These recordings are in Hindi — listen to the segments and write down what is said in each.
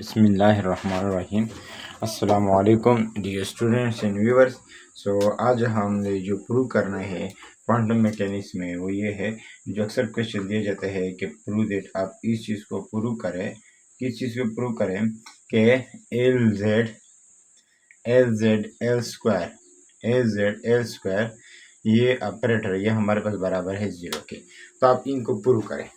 बिस्मिल्लाहिर्रहमानिर्रहीम। अस्सलाम वालेकुम डियर स्टूडेंट्स एंड व्यूअर्स। आज हमने जो प्रूव करना है क्वांटम मैकेनिक्स में वो ये है, जो अक्सर क्वेश्चन दिए जाते हैं कि प्रूव दैट, आप इस चीज़ को प्रूव करें। किस चीज़ को प्रूव करें कि एल जेड एल स्क्वायर ये ऑपरेटर ये हमारे पास बराबर है ज़ीरो के। तो आप इनको प्रूव करें।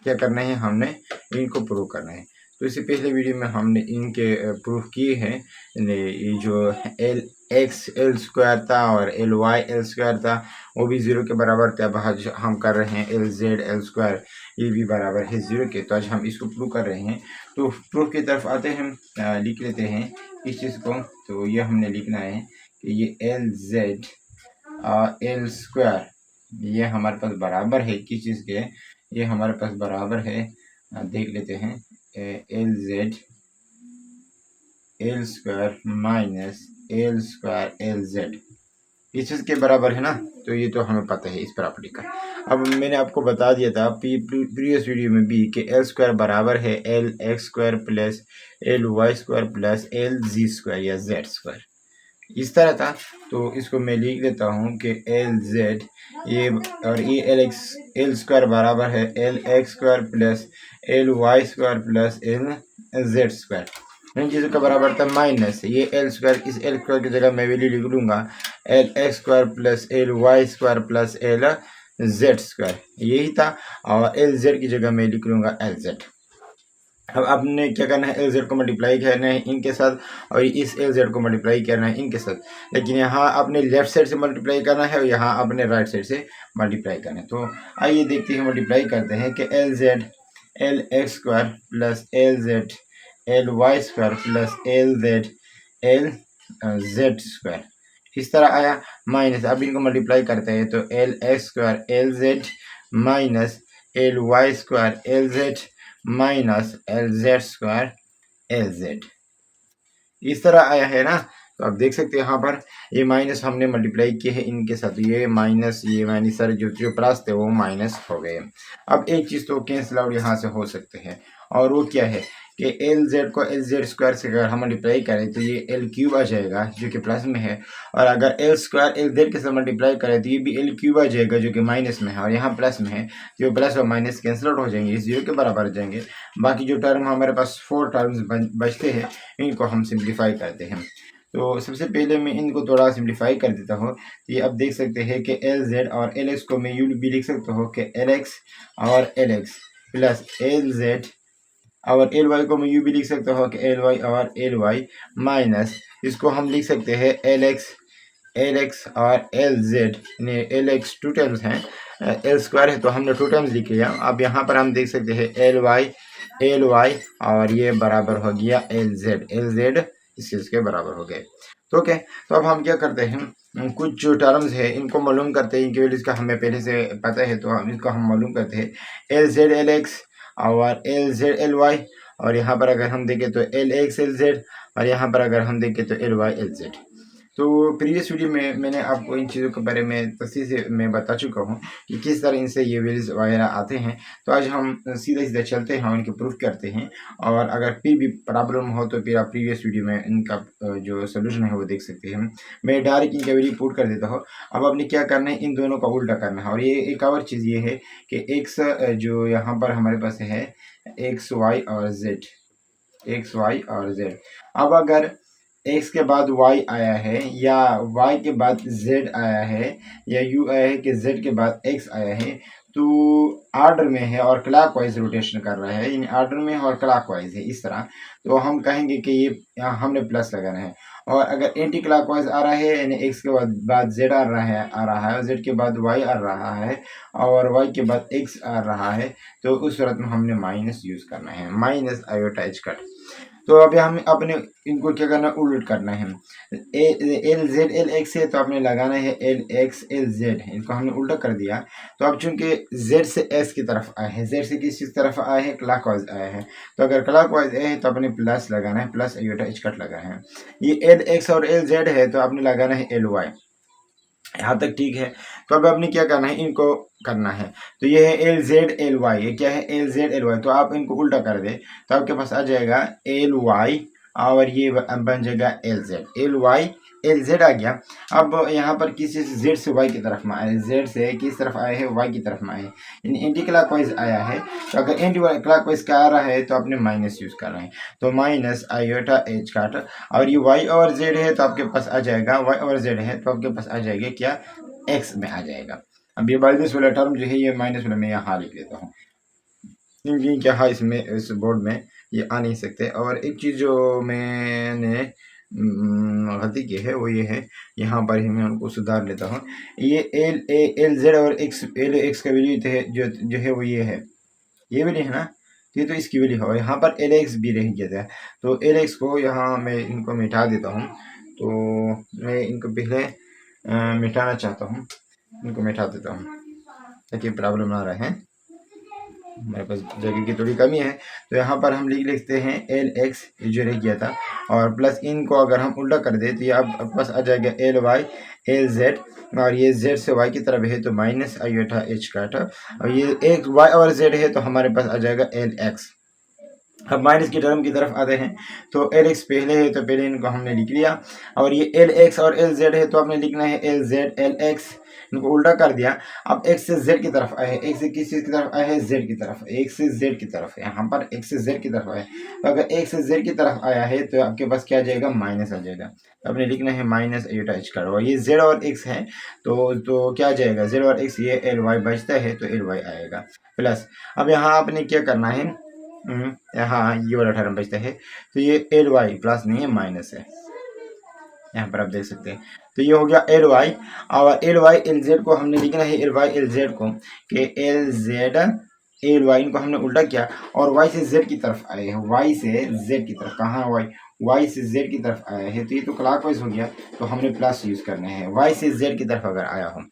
क्या करना है, हमने इनको प्रूव करना है। तो इससे पहले वीडियो में हमने इनके प्रूफ किए हैं। ये जो एल एक्स एल स्क्वायर था और एल वाई एल स्क्वायर था वो भी ज़ीरो के बराबर थे। अब आज हम कर रहे हैं एल जेड एल स्क्वायर ये भी बराबर है ज़ीरो के। तो आज हम इसको प्रूव कर रहे हैं। तो प्रूफ की तरफ आते हैं, लिख लेते हैं इस चीज़ को। तो ये हमने लिखना है कि ये एल जेड एल स्क्वायर ये हमारे पास बराबर है किस चीज़ के, ये हमारे पास बराबर है, देख लेते हैं, L Z L square minus L square L Z इस चीज़ के बराबर है ना। तो ये तो हमें पता है इस प्रॉपर्टी का। अब मैंने आपको बता दिया था प्रीवियस वीडियो में भी कि एल स्क्वायर बराबर है L X square plus L Y square plus L G square या जेड स्क्वायर, इस तरह था। तो इसको मैं लिख देता हूँ कि एल जेड ये और ये एल स्क्वायर बराबर है L X square plus L Y square plus L Z square. इन चीज़ों का बराबर था माइनस ये एल स्क्वायर, इस एल स्क्वायर की जगह मैं वैल्यू लिख लूँगा L X square plus L Y square plus L Z square, यही था। और एल जेड की जगह मैं लिख लूँगा एल जेड। अब आपने क्या करना है, एल जेड को मल्टीप्लाई करना है इनके साथ और इस एल जेड को मल्टीप्लाई करना है इनके साथ। लेकिन यहाँ आपने लेफ्ट साइड से मल्टीप्लाई करना है और यहाँ आपने राइट साइड से मल्टीप्लाई करना है। तो आइए देखते हैं, मल्टीप्लाई करते हैं कि L Z L X square plus L Z L Y square plus L Z L Z square, इस तरह आया माइनस। अब इनको मल्टीप्लाई करते हैं तो L X square L Z minus L Y square L Z minus L Z square L Z, इस तरह आया है ना। तो आप देख सकते हैं यहाँ पर ये माइनस हमने मल्टीप्लाई किए हैं इनके साथ, ये माइनस सर जो प्लस थे वो माइनस हो गए। अब एक चीज़ तो कैंसिल आउट यहाँ से हो सकते हैं, और वो क्या है कि एल जेड को एल जेड स्क्वायर से अगर हम मल्टीप्लाई करें तो ये एल क्यूब आ जाएगा जो कि प्लस में है, और अगर एल स्क्वायर एल जेड के साथ मल्टीप्लाई करें तो ये भी एल क्यूब आ जाएगा जो कि माइनस में है, और यहाँ प्लस में है, जो प्लस और माइनस कैंसिल आउट हो जाएंगे, इस जीरो के बराबर जाएंगे। बाकी जो टर्म हमारे पास 4 टर्म्स बचते हैं इनको हम सिंप्लीफाई करते हैं। तो सबसे पहले मैं इनको थोड़ा सिंप्लीफाई कर देता हूँ। ये अब देख सकते हैं कि एल जेड और एल एक्स को मैं यू भी लिख सकता हूँ कि एल एक्स और L x plus L Z, और एल वाई को मैं यू भी लिख सकता हूँ कि एल वाई और एल वाई माइनस, इसको हम लिख सकते हैं एल एक्स और L Z, L x 2 times हैं, एल स्क्वायर है तो हमने 2 टाइम्स लिख लिया। अब यहाँ पर हम देख सकते हैं एल वाई और ये बराबर हो गया एल जेड इस चीज़ के बराबर हो गए। तो ओके, तो अब हम क्या करते हैं, कुछ जो टर्म्स है इनको मालूम करते हैं, इनकी वैल्यूज का हमें पहले से पता है तो हम इसको हम मालूम करते हैं। एल जेड एल एक्स और एल जेड एल वाई, और यहाँ पर अगर हम देखें तो एल एक्स एल जेड, और यहाँ पर अगर हम देखें तो एल वाई एल जेड। तो प्रीवियस वीडियो में मैंने आपको इन चीज़ों के बारे में तफसील से मैं बता चुका हूँ कि किस तरह इनसे ये वैल्यूज वगैरह आते हैं। तो आज हम सीधा चलते हैं, उनके प्रूफ करते हैं, और अगर फिर भी प्रॉब्लम हो तो फिर आप प्रीवियस वीडियो में इनका जो सोल्यूशन है वो देख सकते हैं। मैं डायरेक्ट इनका वैल्यू पुट कर देता हूँ। अब आपने क्या करना है, इन दोनों का उल्टा करना है। और ये एक और चीज़ ये है कि एक्स जो यहाँ पर हमारे पास है एक्स वाई और जेड, अब अगर x के बाद y आया है या y के बाद z आया है या u आया है कि z के बाद x आया है, तो ऑर्डर में है और क्लॉकवाइज रोटेशन कर रहा है, यानी ऑर्डर में है और क्लॉकवाइज है इस तरह, तो हम कहेंगे कि ये यहाँ हमने प्लस लगाना है। और अगर एंटी क्लॉकवाइज आ रहा है यानी x के बाद z आ रहा है और z के बाद y आ रहा है और y के बाद x आ रहा है, तो उस सूरत में हमने माइनस यूज करना है, माइनस आयोटाइज कट। तो अभी हम अपने इनको क्या करना है, उल्ट करना है। एल जेड एल एक्स है तो आपने लगाना है एल एक्स एल जेड, इनको हमने उल्टा कर दिया। तो अब चूंकि जेड से एस की तरफ आए हैं, जेड से किस तरफ आए हैं, क्लॉकवाइज आया है, तो अगर क्लॉकवाइज आए है तो आपने प्लस लगाना है, प्लस आयोटा इच कट लगाना है। ये एल एक्स और एल जेड है तो आपने लगाना है एल वाई। यहाँ तक ठीक है। तो अब आपने क्या करना है, इनको करना है। तो ये है एल जेड एल वाई, ये क्या है एल जेड एल वाई। तो आप इनको उल्टा कर दे तो आपके पास आ जाएगा एल वाई और ये बन जाएगा L Z. L Y L Z आ गया। अब यहाँ पर किसी से जेड से वाई की तरफ में आए, जेड से किस तरफ आए हैं वाई की तरफ में आए, यानी एंटी क्लॉकवाइज आया है। तो अगर एंटी क्लॉकवाइज का आ रहा है तो आपने माइनस यूज करना है। तो माइनस आयोटा एच काट, और ये वाई और जेड है तो आपके पास आ जाएगा, वाई और जेड है तो आपके पास आ जाएगा क्या, एक्स में आ जाएगा। अब ये माइनस वाला टर्म जो है ये माइनस वाला मैं यहाँ लिख देता हूँ, क्योंकि क्या है इसमें इस बोर्ड में ये आ नहीं सकते। और एक चीज़ जो मैंने गलती की है वो ये है, यहाँ पर ही मैं उनको सुधार लेता हूँ। ये एल ए एल जेड और एक्स, एल एक्स का वैल्यू जो है वो ये है, ये वैल्यू है ना, तो ये तो इसकी वैल्यू है। और यहाँ पर एल एक्स भी रह गया था, तो एल एक्स को यहाँ मैं इनको मिटा देता हूँ। तो मैं इनको पहले मिटाना चाहता हूँ, इनको मिटा देता हूँ ताकि प्रॉब्लम ना रहे। हमारे पास जगह की थोड़ी कमी है, तो यहाँ पर हम लिखते हैं एल एक्स जो रह गया था, और प्लस इनको अगर हम उल्टा कर दे तो ये अब पास आ जाएगा एल वाई एल जेड, और ये जेड से वाई की तरफ है तो माइनस आयोटा एच काटा, और ये एक वाई और जेड है तो हमारे पास आ जाएगा एल एक्स। अब माइनस की टर्म की तरफ आते हैं, तो एल एक्स पहले है तो पहले इनको हमने लिख लिया, और ये एल एक्स और एल जेड है तो आपने लिखना है एल जेड एल एक्स, इनको उल्टा कर दिया। अब एक्स से जेड की तरफ आए हैं, एक्स से किस चीज़ की तरफ आए हैं, जेड की तरफ, एक्स से जेड की तरफ है, यहाँ पर एक्स से जेड की तरफ आए। तो अगर एक्स से जेड की तरफ आया है तो आपके पास क्या आ जाएगा, माइनस आ जाएगा। तो आपने लिखना है माइनस आयोटा एच करो, ये जेड और एक्स है तो क्या आ जाएगा, जेड और एक्स, ये एल वाई बचता है तो एल वाई आएगा प्लस। अब यहाँ आपने क्या करना है, यहाँ ये वाला टर्म बचता है, तो ये एल वाई प्लस नहीं है माइनस है, यहाँ पर आप देख सकते हैं। तो ये हो गया एल वाई, और एल वाई एल जेड को हमने लिखना है एल वाई एल जेड को कि एल जेड एल वाई, इनको हमने उल्टा किया और वाई से जेड की तरफ आए हैं, वाई से जेड की तरफ, कहाँ वाई से जेड की तरफ आया है तो ये तो क्लॉकवाइज हो गया, तो हमने प्लस यूज करना है। वाई से जेड की तरफ अगर आया हो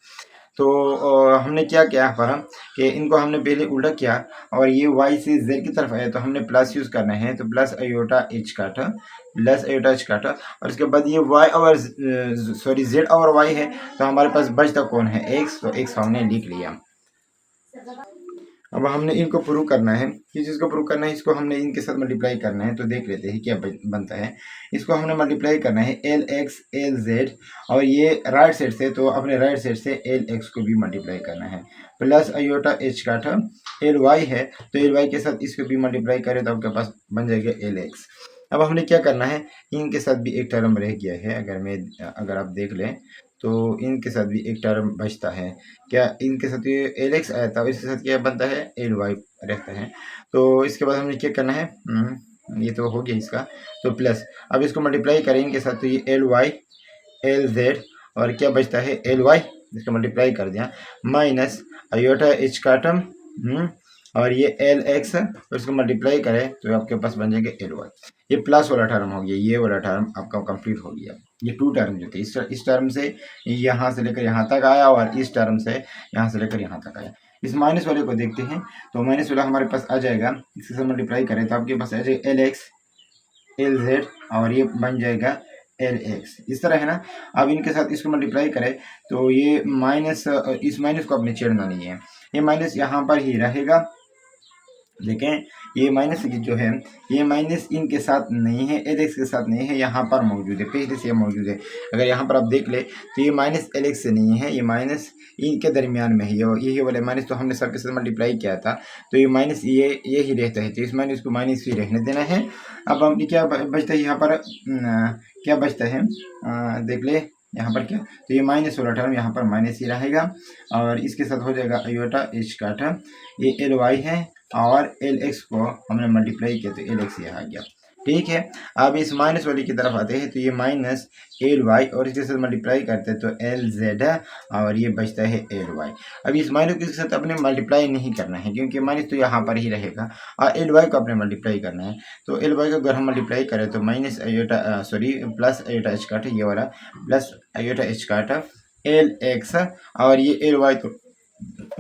तो हमने क्या किया पर कि इनको हमने पहले उल्टा किया, और ये वाई से जेड की तरफ आया तो हमने प्लस यूज़ करना है, तो प्लस आयोटा एच काटा, प्लस आयोटा एच काटा, और इसके बाद ये वाई और सॉरी जेड और वाई है तो हमारे पास बचता कौन है, एक्स, तो एक्स हमने लिख लिया। अब हमने इनको प्रूव करना है, किस चीज़ को प्रूव करना है, इसको हमने इनके साथ मल्टीप्लाई करना है। तो देख लेते हैं क्या बनता है। इसको हमने मल्टीप्लाई करना है एल एक्स एल जेड, और ये राइट साइड से तो अपने राइट साइड से एल एक्स को भी मल्टीप्लाई करना है, प्लस आयोटा एच काटा एल वाई है तो एल वाई के साथ इसको भी मल्टीप्लाई करें तो आपके पास बन जाएगा एल एक्स। अब हमने क्या करना है, इनके साथ भी एक टर्म रह गया है, अगर आप देख लें तो इनके साथ भी एक टर्म बचता है। क्या इनके साथ ये एल एक्स आया था, इसके साथ क्या बनता है, एल वाई रहता है। तो इसके बाद हमने क्या करना है, ये तो हो गया इसका, तो प्लस अब इसको मल्टीप्लाई करें इनके साथ तो ये एल वाई एल जेड, और क्या बचता है एल वाई, इसको मल्टीप्लाई कर दिया, माइनस आयोटा एच का टर्म, और ये एल एक्स और इसको मल्टीप्लाई करें तो आपके पास बन जाएगा एल वाई। ये प्लस वाला टर्म हो गया, ये वाला टर्म आपका कंप्लीट हो गया। ये टू टर्म जो थे, इस टर्म से यहाँ से लेकर यहाँ तक आया, और इस टर्म से यहाँ से लेकर यहाँ तक आया। इस माइनस वाले को देखते हैं, तो माइनस वाला हमारे पास आ जाएगा, इसके साथ मल्टीप्लाई करें तो आपके पास आ जाएगा एल एक्स एल जेड, और ये बन जाएगा एल एक्स, इस तरह है ना। अब इनके साथ इसको मल्टीप्लाई करें तो ये माइनस, इस माइनस को अपने छेड़ना नहीं है, ये माइनस यहाँ पर ही रहेगा। देखें ये माइनस जो है, ये माइनस इनके साथ नहीं है, एल एक्स के साथ नहीं है, यहाँ पर मौजूद है, पहले से मौजूद है। अगर यहाँ पर आप देख ले तो ये माइनस एल एक्स से नहीं है, ये माइनस इनके दरमियान में है, यही वाले माइनस तो हमने सबके साथ मल्टीप्लाई किया था, तो ये माइनस ये ही रहता है, तो इस माइनस को माइनस ही रहने देना है। अब हम क्या बचता है यहाँ पर, क्या बचता है, देख ले यहाँ पर क्या, तो ये माइनस वाला टर्म यहाँ पर माइनस ही रहेगा, और इसके साथ हो जाएगा आयोटा एच का टर्म, ये एल वाई है, और एल एक्स को हमने मल्टीप्लाई किया तो एल एक्स यहाँ आ गया। ठीक है, अब इस माइनस वाली की तरफ आते हैं, तो ये माइनस एल वाई और इसके साथ मल्टीप्लाई करते हैं तो एल जेड है, और ये बचता है एल वाई। अब इस माइनस के साथ अपने मल्टीप्लाई नहीं करना है, क्योंकि माइनस तो यहाँ पर ही रहेगा, और एल वाई को अपने मल्टीप्लाई करना है। तो एल वाई को अगर हम मल्टीप्लाई करें तो minus iota sorry plus iota H काट, ये वाला प्लस आयोटा एच काट एल एक्स, और ये एल वाई तो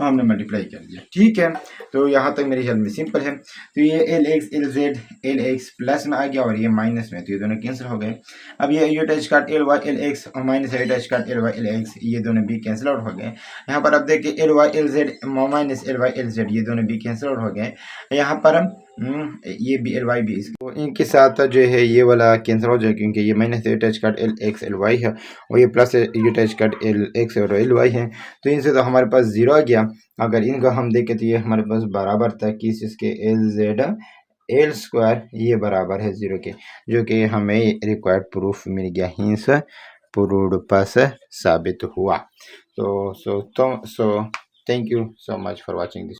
हमने मल्टीप्लाई कर दिया, ठीक है। तो यहाँ तक मेरे ख्याल में सिंपल है। तो ये L X L Z L x plus में आ गया और ये माइनस में, तो ये दोनों कैंसिल हो गए। अब ये U touch card L Y L X और minus you touch card L Y L X, ये दोनों भी कैंसिल आउट हो गए। यहाँ पर अब देखिए L Y L Z minus L Y L Z, ये दोनों भी कैंसिल आउट हो गए। यहाँ पर ये भी एल वाई भी, तो इनके साथ जो है ये वाला कैंसिल हो जाए, क्योंकि ये minus you touch card L X L Y है और ये plus you touch card L X और एल वाई है। तो इनसे तो हमारे पास जीरो आ गया। अगर इनका हम देखें तो ये हमारे पास बराबर था किस इसके एल जेड एल स्क्वायर, ये बराबर है जीरो के, जो कि हमें रिक्वायर्ड प्रूफ मिल गया, हिंस प्रूव्ड पास साबित हुआ। तो so thank you so much for watching this.